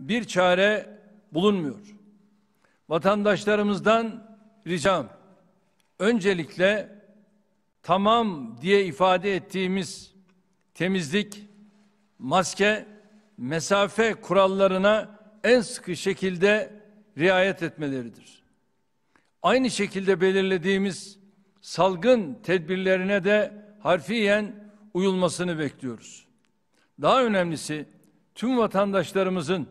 bir çare bulunmuyor. Vatandaşlarımızdan ricam, öncelikle tamam diye ifade ettiğimiz temizlik, maske, mesafe kurallarına en sıkı şekilde riayet etmeleridir. Aynı şekilde belirlediğimiz salgın tedbirlerine de harfiyen uyulmasını bekliyoruz. Daha önemlisi, tüm vatandaşlarımızın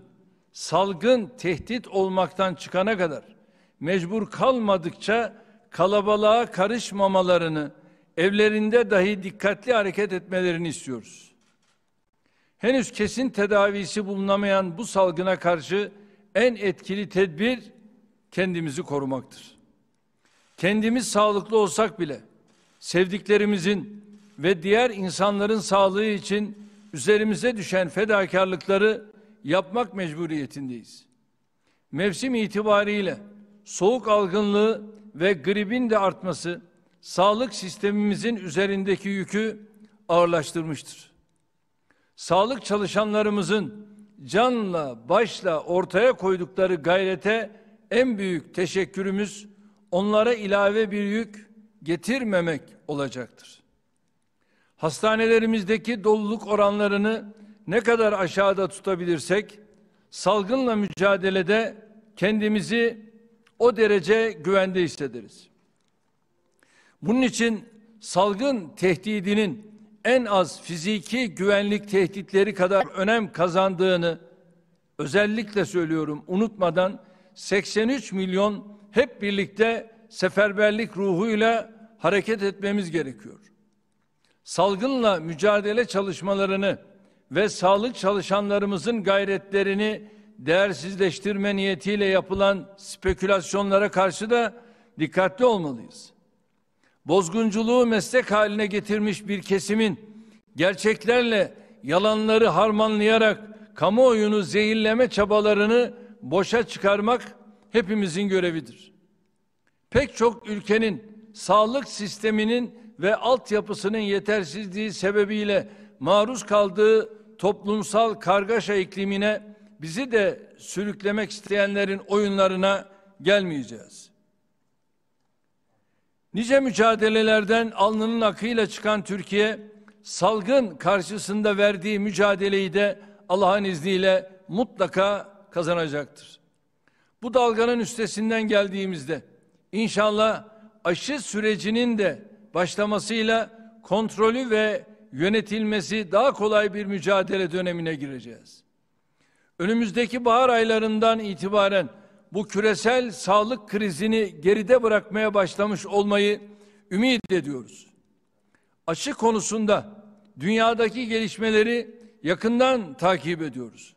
salgın tehdit olmaktan çıkana kadar mecbur kalmadıkça kalabalığa karışmamalarını, evlerinde dahi dikkatli hareket etmelerini istiyoruz. Henüz kesin tedavisi bulunamayan bu salgına karşı en etkili tedbir kendimizi korumaktır. Kendimiz sağlıklı olsak bile sevdiklerimizin ve diğer insanların sağlığı için üzerimize düşen fedakarlıkları yapmak mecburiyetindeyiz. Mevsim itibariyle soğuk algınlığı ve gripin de artması sağlık sistemimizin üzerindeki yükü ağırlaştırmıştır. Sağlık çalışanlarımızın canla başla ortaya koydukları gayrete en büyük teşekkürümüz onlara ilave bir yük getirmemek olacaktır. Hastanelerimizdeki doluluk oranlarını ne kadar aşağıda tutabilirsek salgınla mücadelede kendimizi o derece güvende hissederiz. Bunun için salgın tehdidinin en az fiziki güvenlik tehditleri kadar önem kazandığını özellikle söylüyorum, unutmadan 83 milyon hep birlikte seferberlik ruhuyla hareket etmemiz gerekiyor. Salgınla mücadele çalışmalarını ve sağlık çalışanlarımızın gayretlerini değersizleştirme niyetiyle yapılan spekülasyonlara karşı da dikkatli olmalıyız. Bozgunculuğu meslek haline getirmiş bir kesimin gerçeklerle yalanları harmanlayarak kamuoyunu zehirleme çabalarını boşa çıkarmak hepimizin görevidir. Pek çok ülkenin sağlık sisteminin ve altyapısının yetersizliği sebebiyle maruz kaldığı toplumsal kargaşa iklimine bizi de sürüklemek isteyenlerin oyunlarına gelmeyeceğiz. Nice mücadelelerden alnının akıyla çıkan Türkiye, salgın karşısında verdiği mücadeleyi de Allah'ın izniyle mutlaka kazanacaktır. Bu dalganın üstesinden geldiğimizde inşallah aşı sürecinin de başlamasıyla kontrolü ve yönetilmesi daha kolay bir mücadele dönemine gireceğiz. Önümüzdeki bahar aylarından itibaren bu küresel sağlık krizini geride bırakmaya başlamış olmayı ümit ediyoruz. Aşı konusunda dünyadaki gelişmeleri yakından takip ediyoruz.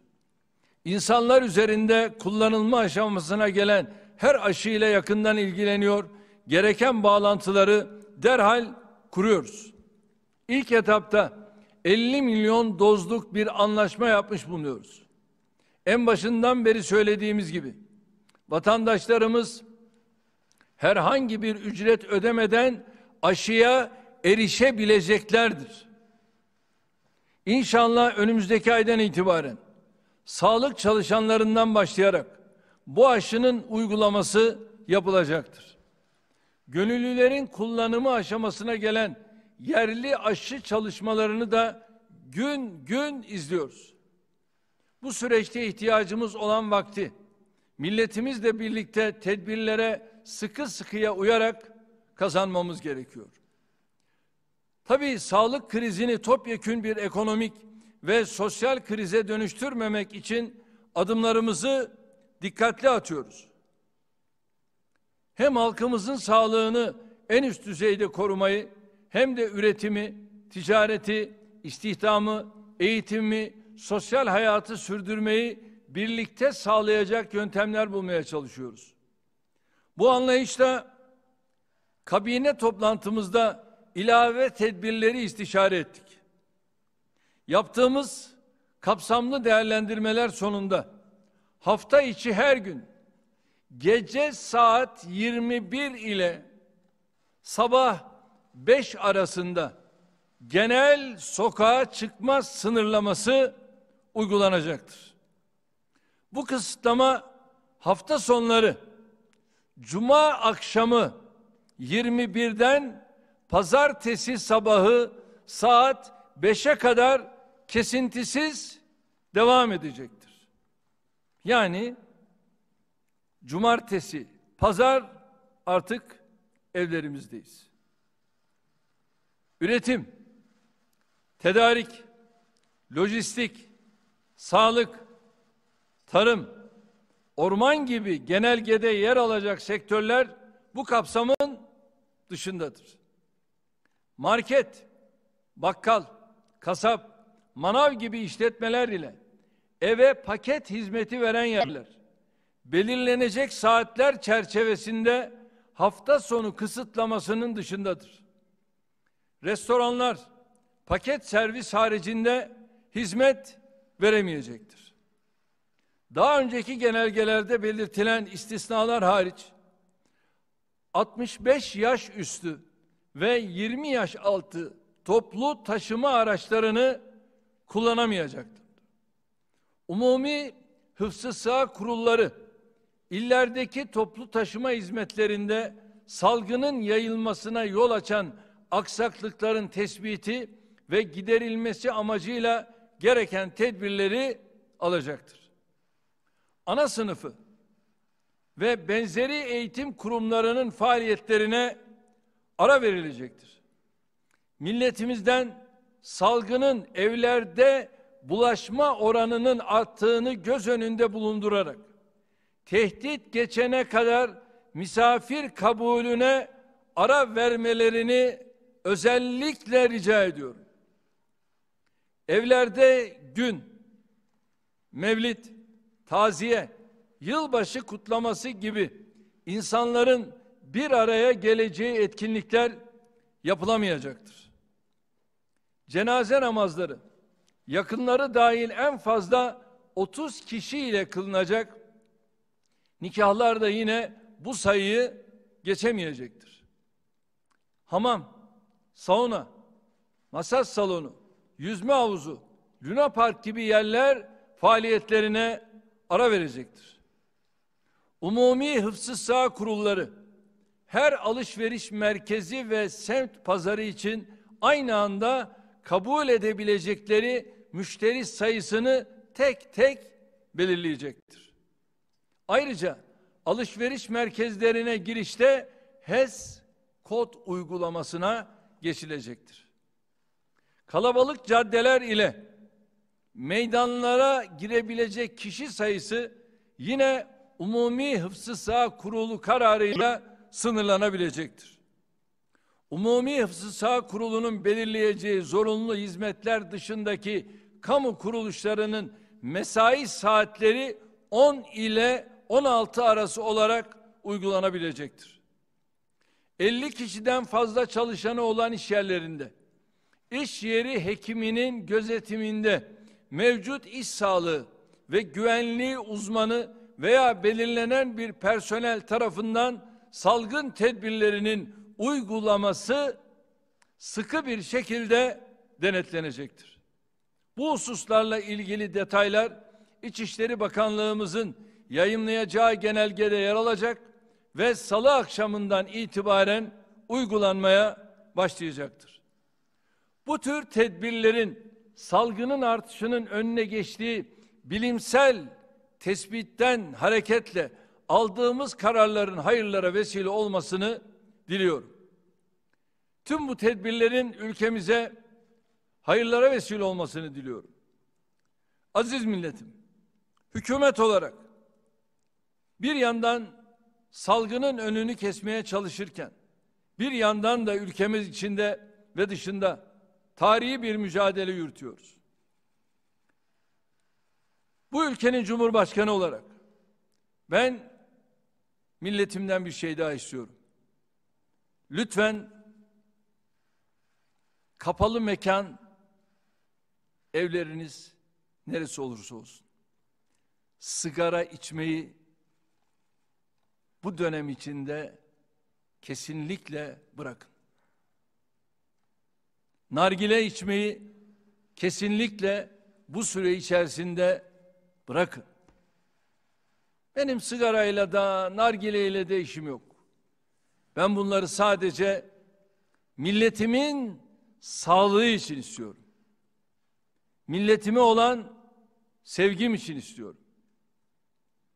İnsanlar üzerinde kullanılma aşamasına gelen her aşıyla yakından ilgileniyor, gereken bağlantıları derhal kuruyoruz. İlk etapta 50 milyon dozluk bir anlaşma yapmış bulunuyoruz. En başından beri söylediğimiz gibi vatandaşlarımız herhangi bir ücret ödemeden aşıya erişebileceklerdir. İnşallah önümüzdeki aydan itibaren sağlık çalışanlarından başlayarak bu aşının uygulaması yapılacaktır. Gönüllülerin kullanımı aşamasına gelen yerli aşı çalışmalarını da gün gün izliyoruz. Bu süreçte ihtiyacımız olan vakti milletimizle birlikte tedbirlere sıkı sıkıya uyarak kazanmamız gerekiyor. Tabii sağlık krizini topyekün bir ekonomik ve sosyal krize dönüştürmemek için adımlarımızı dikkatli atıyoruz. Hem halkımızın sağlığını en üst düzeyde korumayı hem de üretimi, ticareti, istihdamı, eğitimi, sosyal hayatı sürdürmeyi birlikte sağlayacak yöntemler bulmaya çalışıyoruz. Bu anlayışla kabine toplantımızda ilave tedbirleri istişare ettik. Yaptığımız kapsamlı değerlendirmeler sonunda hafta içi her gün gece saat 21 ile sabah 5 arasında genel sokağa çıkma sınırlaması uygulanacaktır. Bu kısıtlama hafta sonları, cuma akşamı 21'den pazartesi sabahı saat 5'e kadar kesintisiz devam edecektir. Yani cumartesi, pazar artık evlerimizdeyiz. Üretim, tedarik, lojistik, sağlık, tarım, orman gibi genelgede yer alacak sektörler bu kapsamın dışındadır. Market, bakkal, kasap, manav gibi işletmeler ile eve paket hizmeti veren yerler belirlenecek saatler çerçevesinde hafta sonu kısıtlamasının dışındadır. Restoranlar paket servis haricinde hizmet veremeyecektir. Daha önceki genelgelerde belirtilen istisnalar hariç 65 yaş üstü ve 20 yaş altı toplu taşıma araçlarını kullanamayacaktır. Umumi hıfzı sıha kurulları illerdeki toplu taşıma hizmetlerinde salgının yayılmasına yol açan aksaklıkların tespiti ve giderilmesi amacıyla gereken tedbirleri alacaktır. Ana sınıfı ve benzeri eğitim kurumlarının faaliyetlerine ara verilecektir. Milletimizden salgının evlerde bulaşma oranının arttığını göz önünde bulundurarak tehdit geçene kadar misafir kabulüne ara vermelerini özellikle rica ediyorum. Evlerde gün, mevlid, taziye, yılbaşı kutlaması gibi insanların bir araya geleceği etkinlikler yapılamayacaktır. Cenaze namazları, yakınları dahil en fazla 30 kişi ile kılınacak, nikahlar da yine bu sayıyı geçemeyecektir. Hamam, sauna, masaj salonu, yüzme havuzu, Luna Park gibi yerler faaliyetlerine ara verecektir. Umumi hıfzı sıha kurulları her alışveriş merkezi ve semt pazarı için aynı anda kabul edebilecekleri müşteri sayısını tek tek belirleyecektir. Ayrıca alışveriş merkezlerine girişte HES kod uygulamasına geçilecektir. Kalabalık caddeler ile meydanlara girebilecek kişi sayısı yine Umumi Hıfzı Sıha Kurulu kararıyla sınırlanabilecektir. Umumi Hıfzı Sıha Kurulu'nun belirleyeceği zorunlu hizmetler dışındaki kamu kuruluşlarının mesai saatleri 10 ile 16 arası olarak uygulanabilecektir. 50 kişiden fazla çalışanı olan iş yerlerinde, iş yeri hekiminin gözetiminde mevcut iş sağlığı ve güvenliği uzmanı veya belirlenen bir personel tarafından salgın tedbirlerinin uygulaması sıkı bir şekilde denetlenecektir. Bu hususlarla ilgili detaylar İçişleri Bakanlığımızın yayımlayacağı genelgede yer alacak ve salı akşamından itibaren uygulanmaya başlayacaktır. Bu tür tedbirlerin salgının artışının önüne geçtiği bilimsel tespitten hareketle aldığımız kararların hayırlara vesile olmasını diliyorum. Tüm bu tedbirlerin ülkemize hayırlara vesile olmasını diliyorum. Aziz milletim, hükümet olarak bir yandan salgının önünü kesmeye çalışırken bir yandan da ülkemiz içinde ve dışında tarihi bir mücadele yürütüyoruz. Bu ülkenin Cumhurbaşkanı olarak ben milletimden bir şey daha istiyorum. Lütfen kapalı mekan, evleriniz neresi olursa olsun, sigara içmeyi bu dönem içinde kesinlikle bırakın. Nargile içmeyi kesinlikle bu süre içerisinde bırakın. Benim sigarayla da nargileyle de işim yok. Ben bunları sadece milletimin sağlığı için istiyorum. Milletime olan sevgim için istiyorum.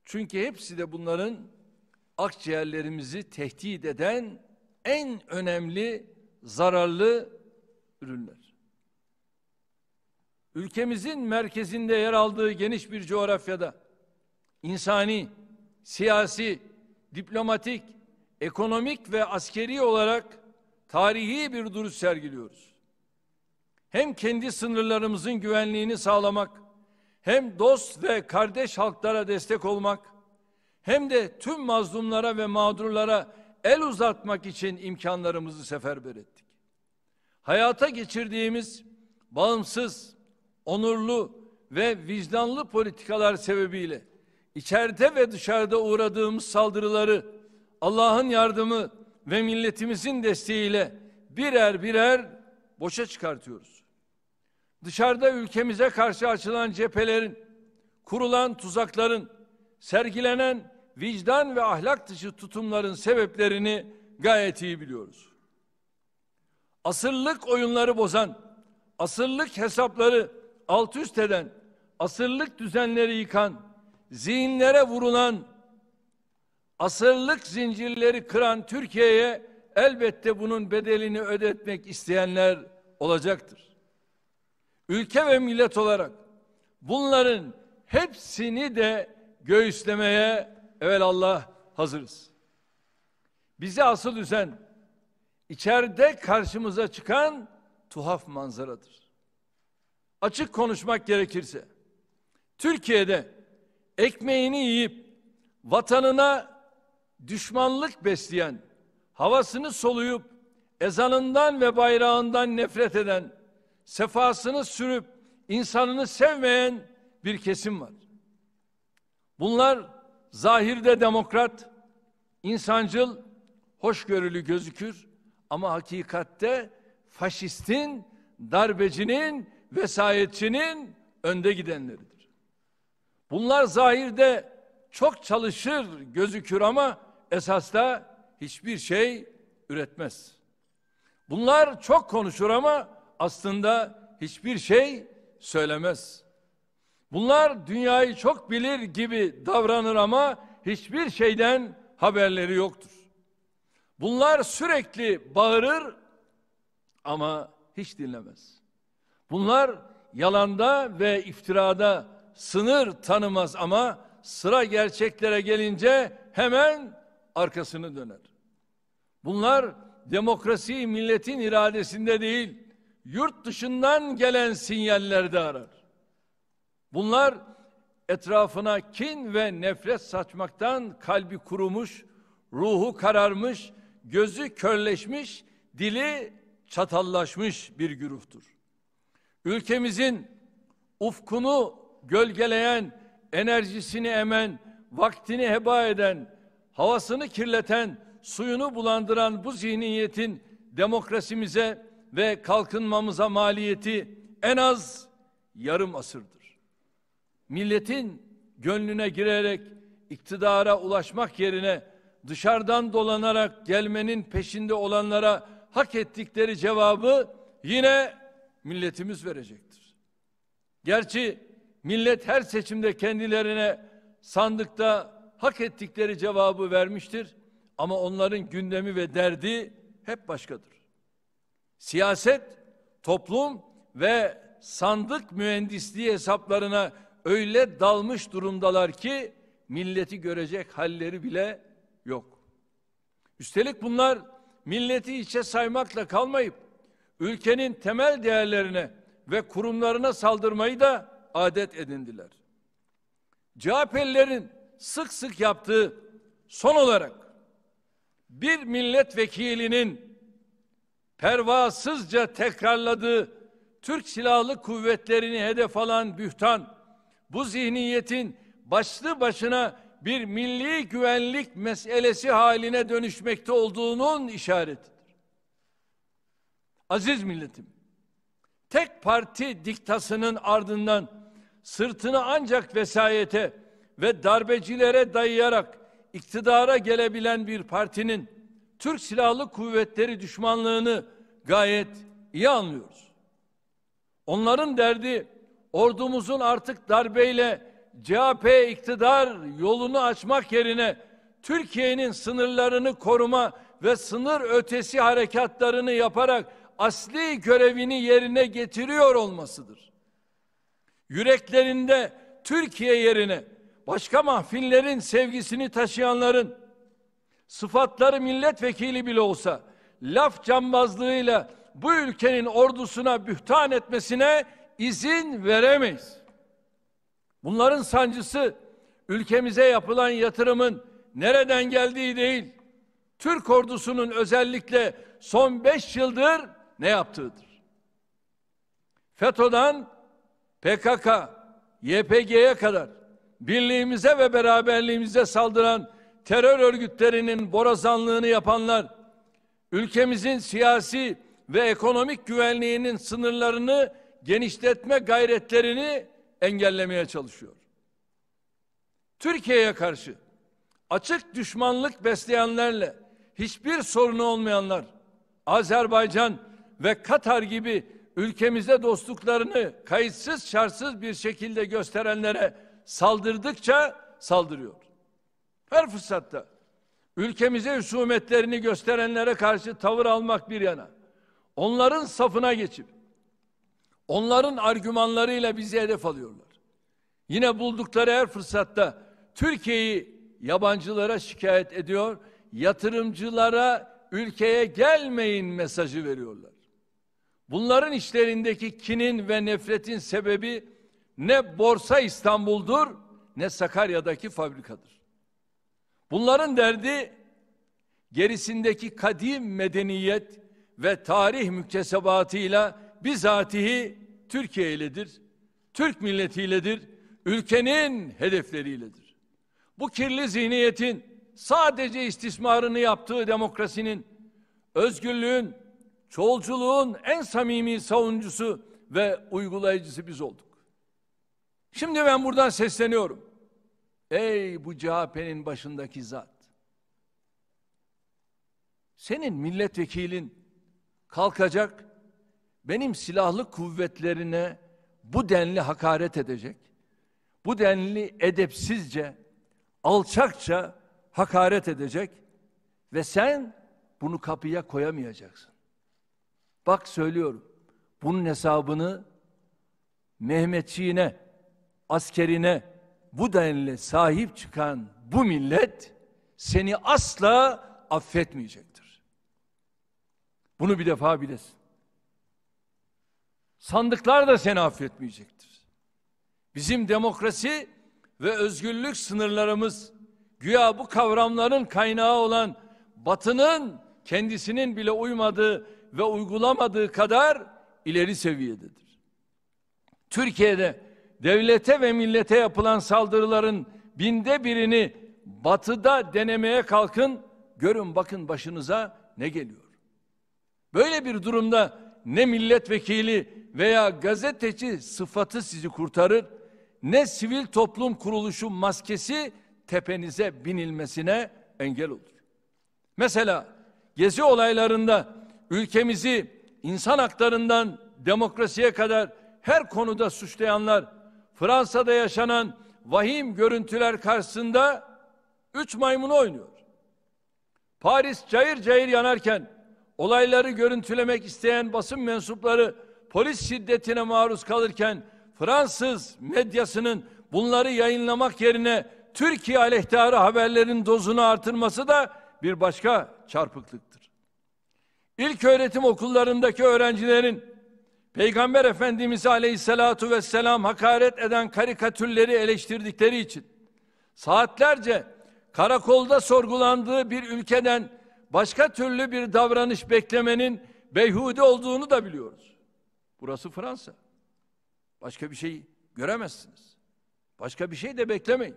Çünkü hepsi de bunların akciğerlerimizi tehdit eden en önemli zararlı ürünler. Ülkemizin merkezinde yer aldığı geniş bir coğrafyada insani, siyasi, diplomatik, ekonomik ve askeri olarak tarihi bir duruş sergiliyoruz. Hem kendi sınırlarımızın güvenliğini sağlamak, hem dost ve kardeş halklara destek olmak, hem de tüm mazlumlara ve mağdurlara el uzatmak için imkanlarımızı seferber ettik. Hayata geçirdiğimiz bağımsız, onurlu ve vicdanlı politikalar sebebiyle içeride ve dışarıda uğradığımız saldırıları Allah'ın yardımı ve milletimizin desteğiyle birer birer boşa çıkartıyoruz. Dışarıda ülkemize karşı açılan cephelerin, kurulan tuzakların, sergilenen vicdan ve ahlak dışı tutumların sebeplerini gayet iyi biliyoruz. Asırlık oyunları bozan, asırlık hesapları alt üst eden, asırlık düzenleri yıkan, zihinlere vurulan, asırlık zincirleri kıran Türkiye'ye elbette bunun bedelini ödetmek isteyenler olacaktır. Ülke ve millet olarak bunların hepsini de göğüslemeye evelallah hazırız. Bizi asıl üzen, içeride karşımıza çıkan tuhaf manzaradır. Açık konuşmak gerekirse, Türkiye'de ekmeğini yiyip vatanına düşmanlık besleyen, havasını soluyup ezanından ve bayrağından nefret eden, sefasını sürüp insanını sevmeyen bir kesim var. Bunlar zahirde demokrat, insancıl, hoşgörülü gözükür ama hakikatte faşistin, darbecinin, vesayetçinin önde gidenleridir. Bunlar zahirde çok çalışır gözükür ama esasda hiçbir şey üretmez. Bunlar çok konuşur ama aslında hiçbir şey söylemez. Bunlar dünyayı çok bilir gibi davranır ama hiçbir şeyden haberleri yoktur. Bunlar sürekli bağırır ama hiç dinlemez. Bunlar yalanda ve iftirada sınır tanımaz ama sıra gerçeklere gelince hemen arkasını döner. Bunlar demokrasiyi milletin iradesinde değil, yurt dışından gelen sinyallerde arar. Bunlar etrafına kin ve nefret saçmaktan kalbi kurumuş, ruhu kararmış, gözü körleşmiş, dili çatallaşmış bir güruhtur. Ülkemizin ufkunu gölgeleyen, enerjisini emen, vaktini heba eden, havasını kirleten, suyunu bulandıran bu zihniyetin demokrasimize ve kalkınmamıza maliyeti en az yarım asırdır. Milletin gönlüne girerek iktidara ulaşmak yerine dışarıdan dolanarak gelmenin peşinde olanlara hak ettikleri cevabı yine milletimiz verecektir. Gerçi millet her seçimde kendilerine sandıkta hak ettikleri cevabı vermiştir ama onların gündemi ve derdi hep başkadır. Siyaset, toplum ve sandık mühendisliği hesaplarına öyle dalmış durumdalar ki milleti görecek halleri bile yok. Üstelik bunlar milleti içe saymakla kalmayıp ülkenin temel değerlerine ve kurumlarına saldırmayı da adet edindiler. CHP'lilerin sık sık yaptığı son olarak bir milletvekilinin pervasızca tekrarladığı Türk Silahlı Kuvvetleri'ni hedef alan bühtan, bu zihniyetin başlı başına bir milli güvenlik meselesi haline dönüşmekte olduğunun işaretidir. Aziz milletim, tek parti diktasının ardından sırtını ancak vesayete ve darbecilere dayayarak iktidara gelebilen bir partinin Türk Silahlı Kuvvetleri düşmanlığını gayet iyi anlıyoruz. Onların derdi ordumuzun artık darbeyle CHP iktidar yolunu açmak yerine Türkiye'nin sınırlarını koruma ve sınır ötesi harekatlarını yaparak asli görevini yerine getiriyor olmasıdır. Yüreklerinde Türkiye yerine başka mahfillerin sevgisini taşıyanların sıfatları milletvekili bile olsa laf cambazlığıyla bu ülkenin ordusuna bühtan etmesine izin veremeyiz. Bunların sancısı ülkemize yapılan yatırımın nereden geldiği değil, Türk ordusunun özellikle son 5 yıldır ne yaptığıdır. FETÖ'den PKK, YPG'ye kadar birliğimize ve beraberliğimize saldıran terör örgütlerinin borazanlığını yapanlar, ülkemizin siyasi ve ekonomik güvenliğinin sınırlarını genişletme gayretlerini engellemeye çalışıyor. Türkiye'ye karşı açık düşmanlık besleyenlerle hiçbir sorunu olmayanlar, Azerbaycan ve Katar gibi ülkemize dostluklarını kayıtsız şartsız bir şekilde gösterenlere saldırdıkça saldırıyor. Her fırsatta ülkemize husumetlerini gösterenlere karşı tavır almak bir yana, onların safına geçip onların argümanlarıyla bizi hedef alıyorlar. Yine buldukları her fırsatta Türkiye'yi yabancılara şikayet ediyor, yatırımcılara ülkeye gelmeyin mesajı veriyorlar. Bunların işlerindeki kinin ve nefretin sebebi ne Borsa İstanbul'dur ne Sakarya'daki fabrikadır. Bunların derdi gerisindeki kadim medeniyet ve tarih müktesebatıyla bizatihi Türkiye iledir, Türk milletiyledir, ülkenin hedefleriyledir. Bu kirli zihniyetin sadece istismarını yaptığı demokrasinin, özgürlüğün, çoğulculuğun en samimi savunucusu ve uygulayıcısı biz olduk. Şimdi ben buradan sesleniyorum. Ey bu CHP'nin başındaki zat! Senin milletvekilin kalkacak, benim silahlı kuvvetlerine bu denli hakaret edecek, bu denli edepsizce, alçakça hakaret edecek ve sen bunu kapıya koyamayacaksın. Bak söylüyorum, bunun hesabını Mehmetçiğine, askerine bu denli sahip çıkan bu millet seni asla affetmeyecektir. Bunu bir defa bilesin. Sandıklar da seni affetmeyecektir. Bizim demokrasi ve özgürlük sınırlarımız güya bu kavramların kaynağı olan Batı'nın kendisinin bile uymadığı ve uygulamadığı kadar ileri seviyededir. Türkiye'de devlete ve millete yapılan saldırıların 1/1000'ini Batı'da denemeye kalkın, görün bakın başınıza ne geliyor. Böyle bir durumda ne milletvekili veya gazeteci sıfatı sizi kurtarır, ne sivil toplum kuruluşu maskesi tepenize binilmesine engel olur. Mesela Gezi olaylarında ülkemizi insan haklarından demokrasiye kadar her konuda suçlayanlar, Fransa'da yaşanan vahim görüntüler karşısında 3 maymunu oynuyor. Paris cayır cayır yanarken olayları görüntülemek isteyen basın mensupları polis şiddetine maruz kalırken Fransız medyasının bunları yayınlamak yerine Türkiye aleyhtarı haberlerin dozunu artırması da bir başka çarpıklıktır. İlköğretim okullarındaki öğrencilerin Peygamber Efendimiz Aleyhisselatu Vesselam hakaret eden karikatürleri eleştirdikleri için saatlerce karakolda sorgulandığı bir ülkeden başka türlü bir davranış beklemenin beyhude olduğunu da biliyoruz. Burası Fransa. Başka bir şey göremezsiniz. Başka bir şey de beklemeyin.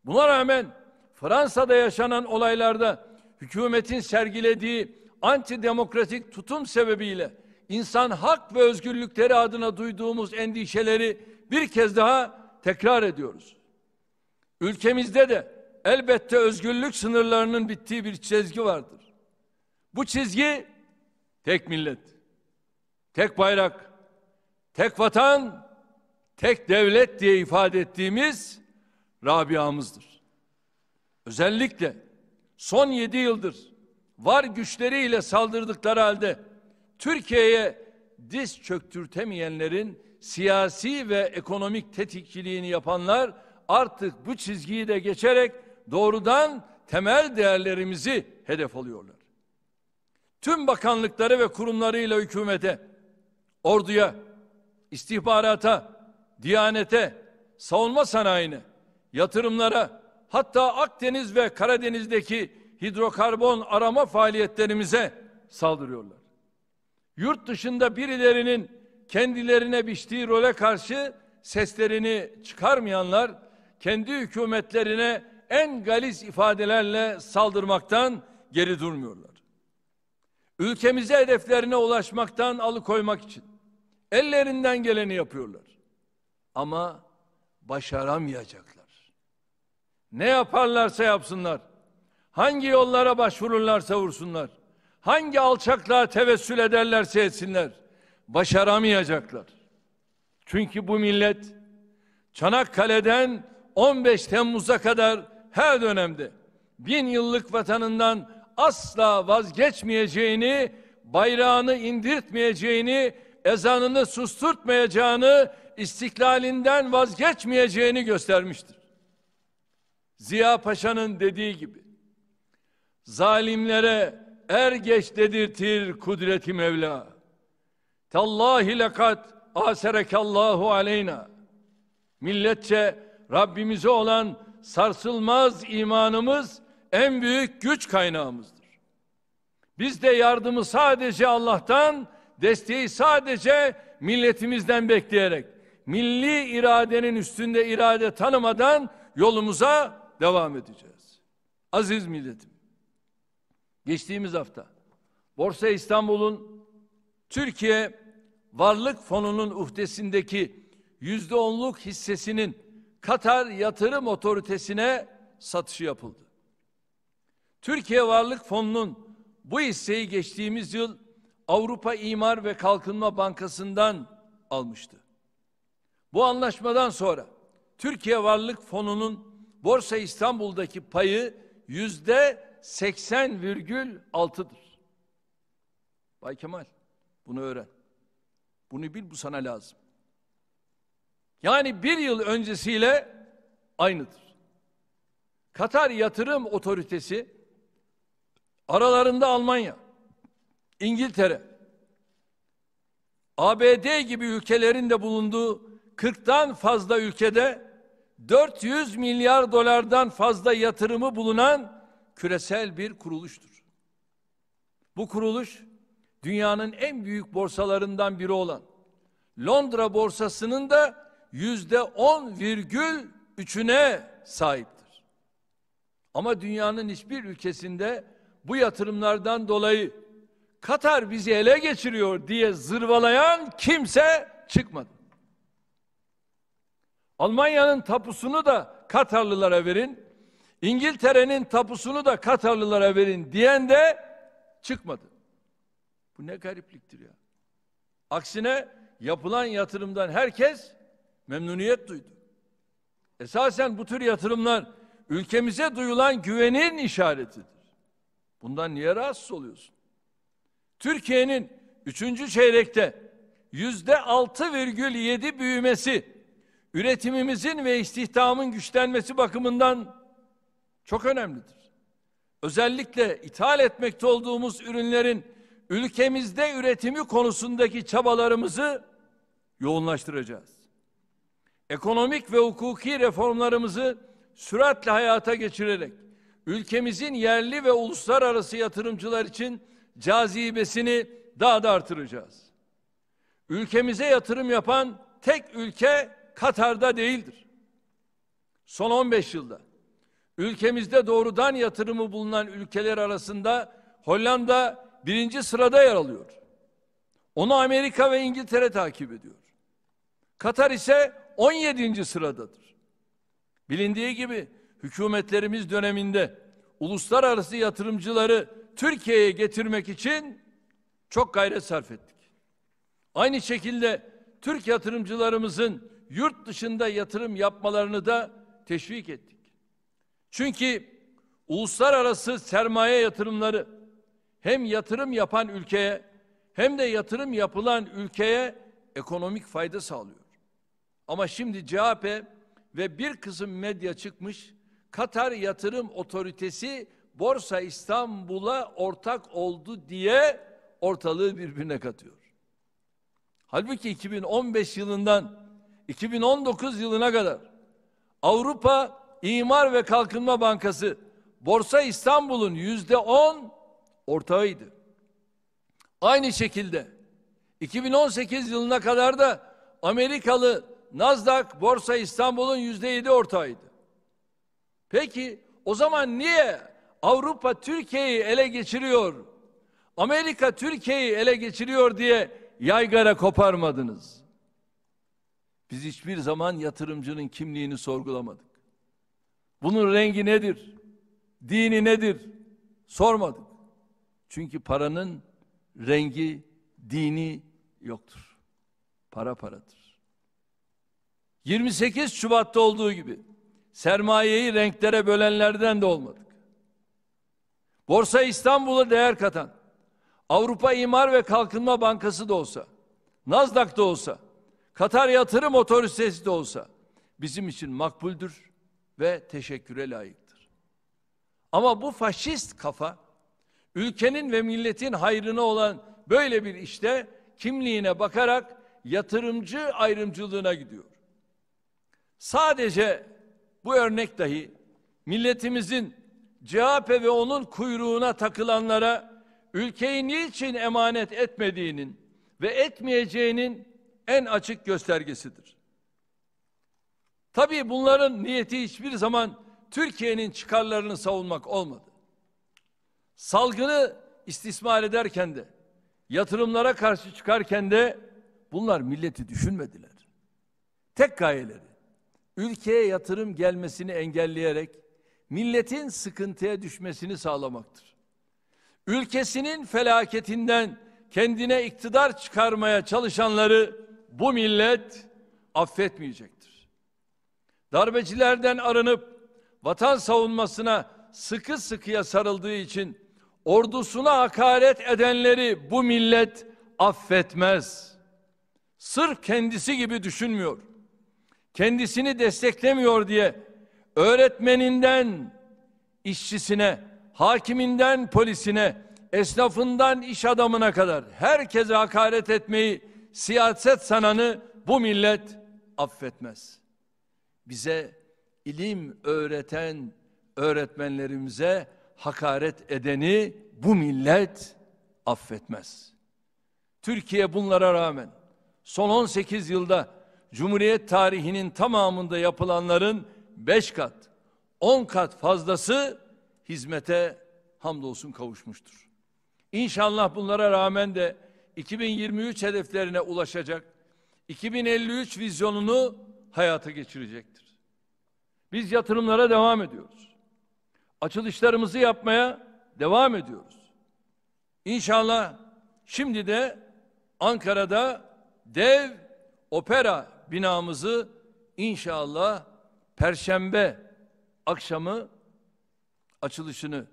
Buna rağmen Fransa'da yaşanan olaylarda hükümetin sergilediği antidemokratik tutum sebebiyle insan hak ve özgürlükleri adına duyduğumuz endişeleri bir kez daha tekrar ediyoruz. Ülkemizde de elbette özgürlük sınırlarının bittiği bir çizgi vardır. Bu çizgi tek millet, tek bayrak, tek vatan, tek devlet diye ifade ettiğimiz Rabia'mızdır. Özellikle son 7 yıldır var güçleriyle saldırdıkları halde Türkiye'ye diz çöktürtemeyenlerin siyasi ve ekonomik tetikçiliğini yapanlar artık bu çizgiyi de geçerek doğrudan temel değerlerimizi hedef alıyorlar. Tüm bakanlıkları ve kurumlarıyla hükümete, orduya, istihbarata, diyanete, savunma sanayine, yatırımlara, hatta Akdeniz ve Karadeniz'deki hidrokarbon arama faaliyetlerimize saldırıyorlar. Yurt dışında birilerinin kendilerine biçtiği role karşı seslerini çıkarmayanlar, kendi hükümetlerine en galiz ifadelerle saldırmaktan geri durmuyorlar. Ülkemize hedeflerine ulaşmaktan alıkoymak için ellerinden geleni yapıyorlar. Ama başaramayacaklar. Ne yaparlarsa yapsınlar, hangi yollara başvururlarsa vursunlar, hangi alçaklığa tevessül ederlerse etsinler, başaramayacaklar. Çünkü bu millet Çanakkale'den 15 Temmuz'a kadar her dönemde 1000 yıllık vatanından asla vazgeçmeyeceğini, bayrağını indirtmeyeceğini, ezanını susturtmayacağını, istiklalinden vazgeçmeyeceğini göstermiştir. Ziya Paşa'nın dediği gibi, zalimlere er geç dedirtir kudreti Mevla. Tallahi lekad aserekallahu aleyna. Milletçe Rabbimize olan sarsılmaz imanımız en büyük güç kaynağımızdır. Biz de yardımı sadece Allah'tan, desteği sadece milletimizden bekleyerek, milli iradenin üstünde irade tanımadan yolumuza devam edeceğiz. Aziz milletim, geçtiğimiz hafta Borsa İstanbul'un Türkiye Varlık Fonu'nun uhdesindeki %10'luk hissesinin Katar Yatırım Otoritesi'ne satışı yapıldı. Türkiye Varlık Fonu'nun bu hisseyi geçtiğimiz yıl Avrupa İmar ve Kalkınma Bankası'ndan almıştı. Bu anlaşmadan sonra Türkiye Varlık Fonu'nun Borsa İstanbul'daki payı %80,6'dır. Bay Kemal, bunu öğren. Bunu bil, bu sana lazım. Yani bir yıl öncesiyle aynıdır. Katar Yatırım Otoritesi aralarında Almanya, İngiltere, ABD gibi ülkelerin de bulunduğu 40'tan fazla ülkede 400 milyar dolardan fazla yatırımı bulunan küresel bir kuruluştur. Bu kuruluş dünyanın en büyük borsalarından biri olan Londra borsasının da %10,3'üne sahiptir. Ama dünyanın hiçbir ülkesinde bu yatırımlardan dolayı Katar bizi ele geçiriyor diye zırvalayan kimse çıkmadı. Almanya'nın tapusunu da Katarlılara verin, İngiltere'nin tapusunu da Katarlılara verin diyen de çıkmadı. Bu ne garipliktir ya. Aksine yapılan yatırımdan herkes memnuniyet duydu. Esasen bu tür yatırımlar ülkemize duyulan güvenin işaretidir. Bundan niye rahatsız oluyorsun? Türkiye'nin 3. çeyrekte %6,7 büyümesi, üretimimizin ve istihdamın güçlenmesi bakımından çok önemlidir. Özellikle ithal etmekte olduğumuz ürünlerin ülkemizde üretimi konusundaki çabalarımızı yoğunlaştıracağız. Ekonomik ve hukuki reformlarımızı süratle hayata geçirerek ülkemizin yerli ve uluslararası yatırımcılar için cazibesini daha da artıracağız. Ülkemize yatırım yapan tek ülke Katar'da değildir. Son 15 yılda ülkemizde doğrudan yatırımı bulunan ülkeler arasında Hollanda 1. sırada yer alıyor. Onu Amerika ve İngiltere takip ediyor. Katar ise 17. sıradadır. Bilindiği gibi hükümetlerimiz döneminde uluslararası yatırımcıları Türkiye'ye getirmek için çok gayret sarf ettik. Aynı şekilde Türk yatırımcılarımızın yurt dışında yatırım yapmalarını da teşvik ettik. Çünkü uluslararası sermaye yatırımları hem yatırım yapan ülkeye hem de yatırım yapılan ülkeye ekonomik fayda sağlıyor. Ama şimdi CHP ve bir kısım medya çıkmış, Katar Yatırım Otoritesi Borsa İstanbul'a ortak oldu diye ortalığı birbirine katıyor. Halbuki 2015 yılından 2019 yılına kadar Avrupa İmar ve Kalkınma Bankası Borsa İstanbul'un %10 ortağıydı. Aynı şekilde 2018 yılına kadar da Amerikalı Nasdaq Borsa İstanbul'un %7 ortağıydı. Peki o zaman niye Avrupa Türkiye'yi ele geçiriyor, Amerika Türkiye'yi ele geçiriyor diye yaygara koparmadınız? Biz hiçbir zaman yatırımcının kimliğini sorgulamadık. Bunun rengi nedir? Dini nedir? Sormadık. Çünkü paranın rengi, dini yoktur. Para paradır. 28 Şubat'ta olduğu gibi sermayeyi renklere bölenlerden de olmadık. Borsa İstanbul'a değer katan, Avrupa İmar ve Kalkınma Bankası da olsa, Nasdaq da olsa, Katar Yatırım Otoritesi de olsa bizim için makbuldür ve teşekküre layıktır. Ama bu faşist kafa, ülkenin ve milletin hayrına olan böyle bir işte kimliğine bakarak yatırımcı ayrımcılığına gidiyor. Sadece bu örnek dahi milletimizin CHP ve onun kuyruğuna takılanlara ülkeyi niçin emanet etmediğinin ve etmeyeceğinin en açık göstergesidir. Tabii bunların niyeti hiçbir zaman Türkiye'nin çıkarlarını savunmak olmadı. Salgını istismar ederken de, yatırımlara karşı çıkarken de bunlar milleti düşünmediler. Tek gayeleri, ülkeye yatırım gelmesini engelleyerek milletin sıkıntıya düşmesini sağlamaktır. Ülkesinin felaketinden kendine iktidar çıkarmaya çalışanları bu millet affetmeyecektir. Darbecilerden arınıp vatan savunmasına sıkı sıkıya sarıldığı için ordusuna hakaret edenleri bu millet affetmez. Sırf kendisi gibi düşünmüyor, kendisini desteklemiyor diye öğretmeninden işçisine, hakiminden polisine, esnafından iş adamına kadar herkese hakaret etmeyi siyaset sananı bu millet affetmez. Bize ilim öğreten öğretmenlerimize hakaret edeni bu millet affetmez. Türkiye bunlara rağmen son 18 yılda Cumhuriyet tarihinin tamamında yapılanların 5 kat, 10 kat fazlası hizmete hamdolsun kavuşmuştur. İnşallah bunlara rağmen de 2023 hedeflerine ulaşacak, 2053 vizyonunu hayata geçirecektir. Biz yatırımlara devam ediyoruz. Açılışlarımızı yapmaya devam ediyoruz. İnşallah şimdi de Ankara'da dev opera binamızı inşallah Perşembe akşamı açılışını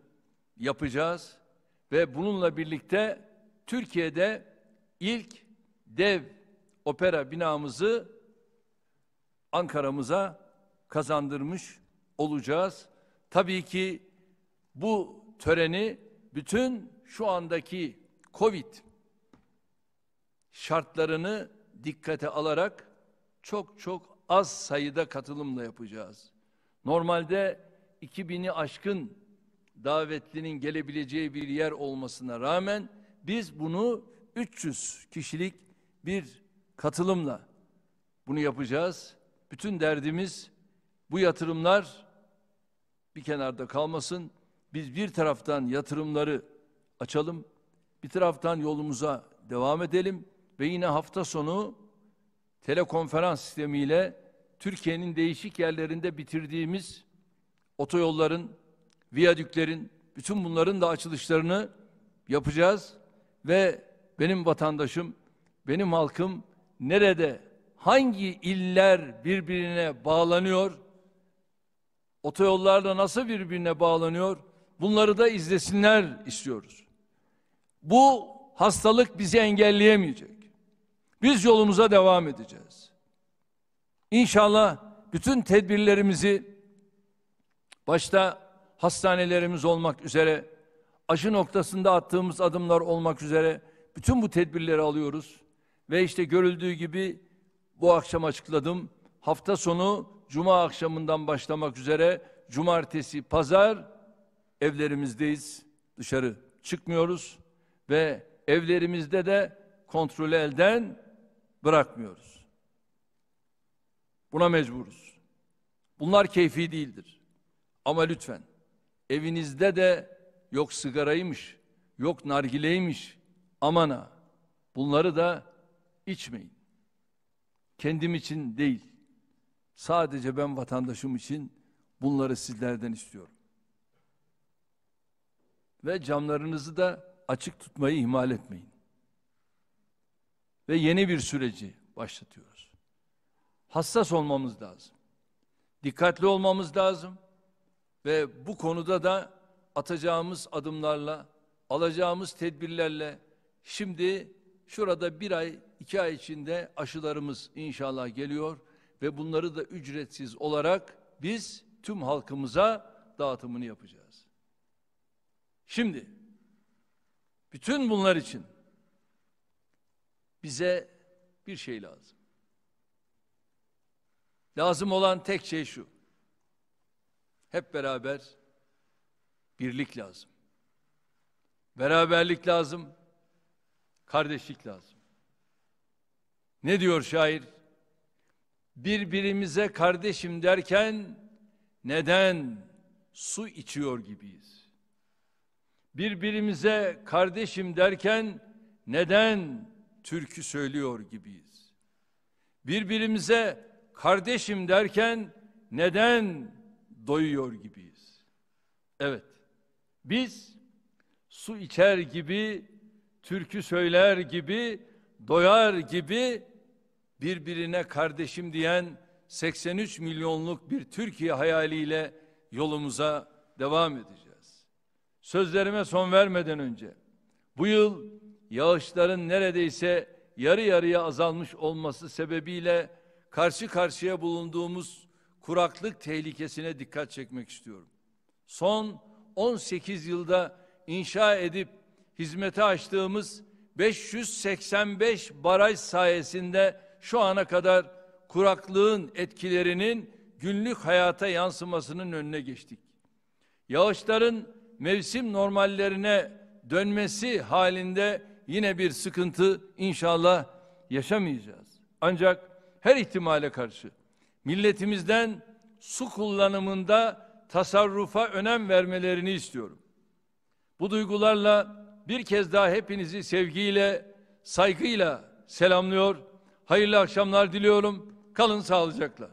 yapacağız ve bununla birlikte Türkiye'de ilk dev opera binamızı Ankara'mıza kazandırmış olacağız. Tabii ki bu töreni bütün şu andaki Covid şartlarını dikkate alarak çok az sayıda katılımla yapacağız. Normalde 2000'i aşkın davetlinin gelebileceği bir yer olmasına rağmen biz bunu 300 kişilik bir katılımla bunu yapacağız. Bütün derdimiz bu yatırımlar bir kenarda kalmasın. Biz bir taraftan yatırımları açalım, bir taraftan yolumuza devam edelim ve yine hafta sonu telekonferans sistemiyle Türkiye'nin değişik yerlerinde bitirdiğimiz otoyolların, viyadüklerin, bütün bunların da açılışlarını yapacağız ve benim vatandaşım, benim halkım nerede, hangi iller birbirine bağlanıyor, otoyollarla nasıl birbirine bağlanıyor, bunları da izlesinler istiyoruz. Bu hastalık bizi engelleyemeyecek. Biz yolumuza devam edeceğiz. İnşallah bütün tedbirlerimizi, başta hastanelerimiz olmak üzere, aşı noktasında attığımız adımlar olmak üzere bütün bu tedbirleri alıyoruz. Ve işte görüldüğü gibi bu akşam açıkladım. Hafta sonu Cuma akşamından başlamak üzere cumartesi, pazar evlerimizdeyiz. Dışarı çıkmıyoruz ve evlerimizde de kontrolü elden bırakmıyoruz. Buna mecburuz. Bunlar keyfi değildir. Ama lütfen evinizde de yok sigaraymış, yok nargileymiş, aman ha, bunları da içmeyin. Kendim için değil, sadece ben vatandaşım için bunları sizlerden istiyorum. Ve camlarınızı da açık tutmayı ihmal etmeyin. Ve yeni bir süreci başlatıyoruz. Hassas olmamız lazım. Dikkatli olmamız lazım. Ve bu konuda da atacağımız adımlarla, alacağımız tedbirlerle şimdi şurada 1 ay, 2 ay içinde aşılarımız inşallah geliyor ve bunları da ücretsiz olarak biz tüm halkımıza dağıtımını yapacağız. Şimdi bütün bunlar için bize bir şey lazım. Lazım olan tek şey şu: hep beraber birlik lazım. Beraberlik lazım. Kardeşlik lazım. Ne diyor şair? Birbirimize kardeşim derken neden su içiyor gibiyiz? Birbirimize kardeşim derken neden türkü söylüyor gibiyiz? Birbirimize kardeşim derken neden doyuyor gibiyiz? Evet, biz su içer gibi, türkü söyler gibi, doyar gibi birbirine kardeşim diyen 83 milyonluk bir Türkiye hayaliyle yolumuza devam edeceğiz. Sözlerime son vermeden önce, bu yıl yağışların neredeyse yarı yarıya azalmış olması sebebiyle karşı karşıya bulunduğumuz kuraklık tehlikesine dikkat çekmek istiyorum. Son 18 yılda inşa edip hizmete açtığımız 585 baraj sayesinde şu ana kadar kuraklığın etkilerinin günlük hayata yansımasının önüne geçtik. Yağışların mevsim normallerine dönmesi halinde yine bir sıkıntı inşallah yaşamayacağız. Ancak her ihtimale karşı milletimizden su kullanımında tasarrufa önem vermelerini istiyorum. Bu duygularla bir kez daha hepinizi sevgiyle, saygıyla selamlıyor. Hayırlı akşamlar diliyorum. Kalın sağlıcakla.